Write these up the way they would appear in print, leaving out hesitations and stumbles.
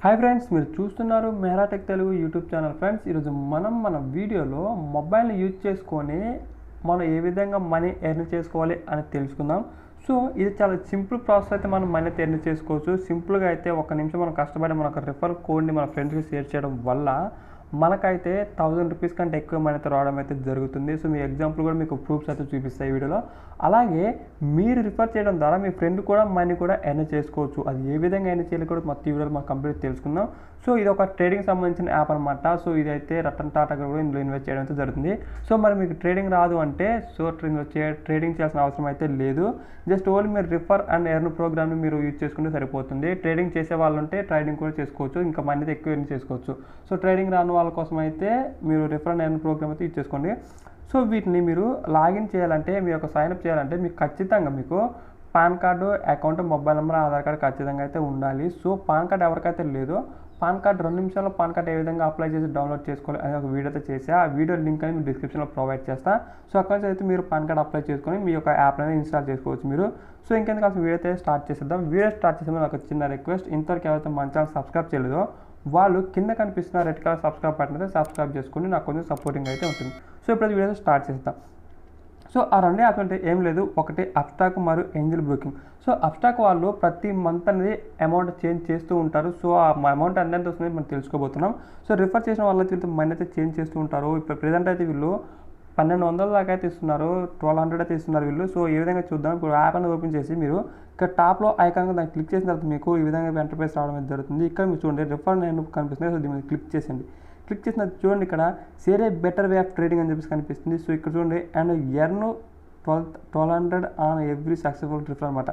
Hi friends, మీరు చూస్తున్నారు Mehra tech Telugu YouTube channel. Friends, ఈరోజు మన వీడియోలో మొబైల్ని యూజ్ చేసుకొని మనం ఏ విధంగా మనీ ఎర్న్ చేసుకోవాలి అని తెలుసుకుందాం. సో ఇది చాలా సింపుల్ ప్రాసెస్ అయితే మనం మనీ ఎర్న్ చేసుకోవచ్చు. సింపుల్గా అయితే ఒక నిమిషం మనం కష్టపడి మన రిఫర్ కోడ్ని మన ఫ్రెండ్స్కి షేర్ చేయడం వల్ల మనకైతే 1000 రూపీస్ కంటే ఎక్కువ మనీ అయితే రావడం అయితే జరుగుతుంది. సో మీ ఎగ్జాంపుల్ కూడా మీకు ప్రూఫ్స్ అయితే చూపిస్తాయి వీడియోలో. అలాగే మీరు రిఫర్ చేయడం ద్వారా మీ ఫ్రెండ్ కూడా మనీ కూడా ఎర్న్ చేసుకోవచ్చు. అది ఏ విధంగా ఎర్న్ చేయాలి కూడా మొత్తం వీడియోలో మనం కంప్లీట్ తెలుసుకుందాం. సో ఇది ఒక ట్రేడింగ్ సంబంధించిన యాప్ అనమాట. సో ఇదైతే రతన్ టాటా కూడా ఇందులో ఇన్వెస్ట్ చేయడం అయితే జరుగుతుంది. సో మరి మీకు ట్రేడింగ్ రాదు అంటే ట్రేడింగ్ చేయాల్సిన అవసరం అయితే లేదు. జస్ట్ ఓన్లీ మీరు రిఫర్ అండ్ ఎర్న్ ప్రోగ్రామ్ని మీరు యూజ్ చేసుకుంటే సరిపోతుంది. ట్రేడింగ్ చేసే వాళ్ళు ఉంటే ట్రేడింగ్ కూడా చేసుకోవచ్చు, ఇంకా మనీ అయితే ఎక్కువ ఎర్న్ చేసుకోవచ్చు. సో ట్రేడింగ్ రాని వాళ్ళ కోసం అయితే మీరు రిఫర్ అండ్ ఎర్న్ ప్రోగ్రామ్ అయితే యూజ్ చేసుకోండి. సో వీటిని మీరు లాగిన్ చేయాలంటే, మీ యొక్క సైన్అప్ చేయాలంటే మీకు ఖచ్చితంగా మీకు pan card, account, mobile number, Aadhaar card ఖచ్చితంగా అయితే ఉండాలి. సో పాన్ కార్డు ఎవరికైతే లేదో పాన్ కార్డు 2 నిమిషాల్లో పాన్ కార్డు ఏ విధంగా అప్లై చేసి డౌన్లోడ్ చేసుకోవాలి అనే ఒక వీడియో అయితే చేసి ఆ వీడియో లింక్ అనేది మీరు డిస్క్రిప్షన్లో ప్రొవైడ్ చేస్తా. సో అక్కడ నుంచి అయితే మీరు పాన్ కార్డు అప్లై చేసుకొని మీ యొక్క యాప్ అనేది ఇన్స్టాల్ చేసుకోవచ్చు మీరు. సో ఇంకెందుకు అసలు వీడియో అయితే స్టార్ట్ చేసేద్దాం. వీడియో స్టార్ట్ చేసే నాకు చిన్న రిక్వెస్ట్, ఇంతవరకు ఎవరైతే మన ఛానల్ సబ్స్క్రైబ్ చేయలేదో వాళ్ళు కింద కనిపిస్తున్న రెడ్ కలర్ సబ్స్క్రైబ్ బటన్ అయితే సబ్స్క్రైబ్ చేసుకుని నాకు కొంచెం సపోర్టింగ్ అయితే ఉంటుంది. సో ఇప్పుడు వీడియో స్టార్ట్ చేస్తాం. సో ఆ 2 యాప్స్ అంటే ఏం లేదు, ఒకటి అప్స్టాక్ మరియు ఏంజల్ బ్రోకింగ్. సో అప్స్టాక్ వాళ్ళు ప్రతి మంత్ అనేది అమౌంట్ చేంజ్ చేస్తూ ఉంటారు. సో ఆ అమౌంట్ ఎంత వస్తుంది మనం తెలుసుకోబోతున్నాం. సో రిఫర్ చేసిన వాళ్ళైతే మనీ అయితే చేంజ్ చేస్తూ ఉంటారు. ఇప్పుడు ప్రెజెంట్ అయితే వీళ్ళు 1200 దాకా అయితే ఇస్తున్నారు, 1200 అయితే ఇస్తున్నారు వీళ్ళు. సో ఈ విధంగా చూద్దాం. ఇప్పుడు యాప్ అనేది ఓపెన్ చేసి మీరు ఇక్కడ టాప్లో ఐకాన్ దాన్ని క్లిక్ చేసిన తర్వాత మీకు ఈ విధంగా ఇంటర్ఫేస్ రావడం అయితే జరుగుతుంది. ఇక్కడ మీరు చూడండి రిఫర్ నేను కనిపిస్తుంది. సో దీని మీద క్లిక్ చేసేయండి. క్లిక్ చేసిన చూడండి ఇక్కడ share A better way of trading అని చెప్పేసి కనిపిస్తుంది. సో ఇక్కడ చూడండి and earn 1200 on every successful refer అనమాట.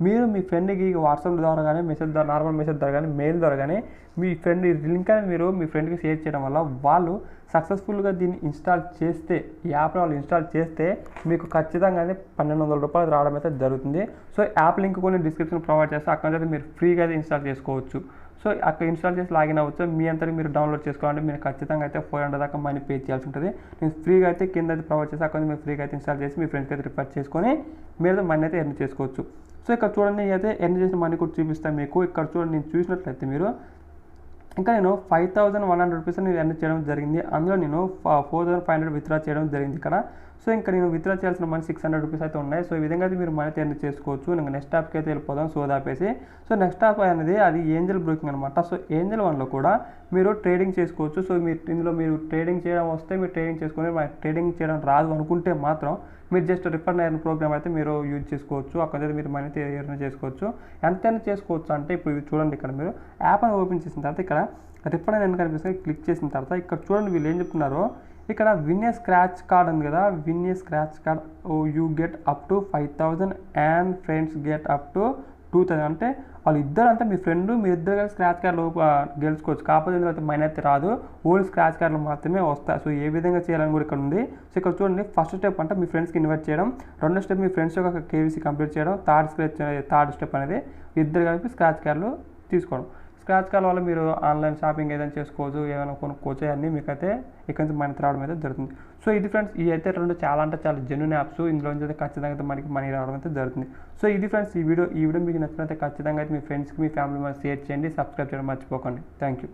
మీరు మీ ఫ్రెండ్కి వాట్సాప్ ద్వారా కానీ మెసేజ్ ద్వారా, నార్మల్ మెసేజ్ ద్వారా కానీ, మెయిల్ ద్వారా కానీ మీ ఫ్రెండ్ లింక్ అనేది మీరు మీ ఫ్రెండ్కి షేర్ చేయడం వల్ల వాళ్ళు సక్సెస్ఫుల్గా దీన్ని ఇన్స్టాల్ చేస్తే, ఈ యాప్ని వాళ్ళు ఇన్స్టాల్ చేస్తే మీకు ఖచ్చితంగా 1200 రూపాయలు రావడం అయితే జరుగుతుంది. సో యాప్ లింక్ కూడా డిస్క్రిప్షన్ ప్రొవైడ్ చేస్తే అక్కడ నుంచి మీరు ఫ్రీగా అయితే ఇన్స్టాల్ చేసుకోవచ్చు. సో అక్కడ ఇన్స్టాల్ చేసి లాగిన్ అవ్వచ్చు. మీ అంతటి మీరు డౌన్లోడ్ చేసుకోవాలంటే మీరు ఖచ్చితంగా అయితే 400 దాకా మనీ పే చేయాల్సి ఉంటుంది. నేను ఫ్రీగా అయితే కింద అయితే ప్రొవైడ్ చేసి అక్కడ మీరు ఫ్రీగా అయితే ఇన్స్టాల్ చేసి మీ ఫ్రెండ్స్కి అయితే రిఫర్ చేసుకొని మీరు మనీ అయితే ఎర్న్ చేసుకోవచ్చు. సో ఇక్కడ చూడండి అయితే ఎర్న్ చేసిన మనీ కూడా చూపిస్తాను మీకు. ఇక్కడ చూడండి, నేను చూసినట్లయితే మీరు ఇంకా నేను 5100 రూపీస్ నేను ఎర్న్ చేయడం జరిగింది. అందులో నేను 4500 విత్డ్రా చేయడం జరిగింది ఇక్కడ. సో ఇంకా నేను విత్డ్రా చేయాల్సిన మనీ 600 రూపీస్ అయితే ఉన్నాయి. సో ఈ విధంగా అయితే మీరు మనీ ఎర్న్ చేసుకోవచ్చు. ఇంకా నెక్స్ట్ యాప్కి అయితే వెళ్ళిపోదాం, సోదాపేసి. సో నెక్స్ట్ యాప్ అనేది అది ఏంజల్ బ్రోకింగ్ అనమాట. సో ఏంజల్ వన్లో కూడా మీరు ట్రేడింగ్ చేసుకోవచ్చు. సో ఇందులో మీరు ట్రేడింగ్ చేయడం వస్తే మీరు ట్రేడింగ్ చేసుకొని, ట్రేడింగ్ చేయడం రాదు అనుకుంటే మాత్రం మీరు జస్ట్ రిఫర్ ఎర్న్ ప్రోగ్రామ్ అయితే మీరు యూజ్ చేసుకోవచ్చు. అక్కడ మీరు మనీ ఎర్న్ చేసుకోవచ్చు. ఎంత ఎర్న్ చేసుకోవచ్చు అంటే ఇప్పుడు ఇది చూడండి, ఇక్కడ మీరు యాప్ అని ఓపెన్ చేసిన తర్వాత ఇక్కడ రిఫర్ ఎర్న్ కనిపిస్తుంది. క్లిక్ చేసిన తర్వాత ఇక్కడ చూడండి వీళ్ళు ఏం చెప్తున్నారో, ఇక్కడ విన్ ఏ స్క్రాచ్ కార్డ్ ఉంది కదా, win a scratch card you get up to 5000 and friends get up to 2000. అంటే వాళ్ళు ఇద్దరు, అంటే మీ ఫ్రెండ్ మీరు ఇద్దరు కలిసి స్క్రాచ్ కార్డులు గెలుచుకోవచ్చు. కాకపోతే ఇందులో అయితే మనీ అయితే రాదు, ఓన్లీ స్క్రాచ్ కార్డులు మాత్రమే వస్తాయి. సో ఏ విధంగా చేయాలని కూడా ఇక్కడ ఉంది. సో ఇక్కడ చూడండి, ఫస్ట్ స్టెప్ అంటే మీ ఫ్రెండ్స్కి ఇన్వైట్ చేయడం, రెండో స్టెప్ మీ ఫ్రెండ్స్ యొక్క కేవీసీ కంప్లీట్ చేయడం, థర్డ్ స్టెప్ అనేది ఇద్దరు కలిపి స్క్రాచ్ కార్డులు తీసుకోవడం. స్క్రాచ్ కార్డ్ వల్ల మీరు ఆన్లైన్ షాపింగ్ ఏదైనా చేసుకోవచ్చు, ఏమైనా కొనుక్కోవచ్చు, అన్నీ మీకైతే ఇక్కడ నుంచి మనీ రావడం అయితే జరుగుతుంది. సో ఇది ఫ్రెండ్స్, ఈ అయితే 2 చాలా అంటే చాలా జెన్యూన్ యాప్స్. ఇందులో నుంచి అయితే ఖచ్చితంగా అయితే మనకి మనీ రావడం అయితే జరుగుతుంది. సో ఇది ఫ్రెండ్స్ ఈ వీడియో మీకు నచ్చినట్లయితే ఖచ్చితంగా అయితే మీ ఫ్రెండ్స్కి, మీ ఫ్యామిలీ మెంబర్స్ షేర్ చేయండి, సబ్స్క్రైబ్ చేయడం మర్చిపోకండి. Thank you.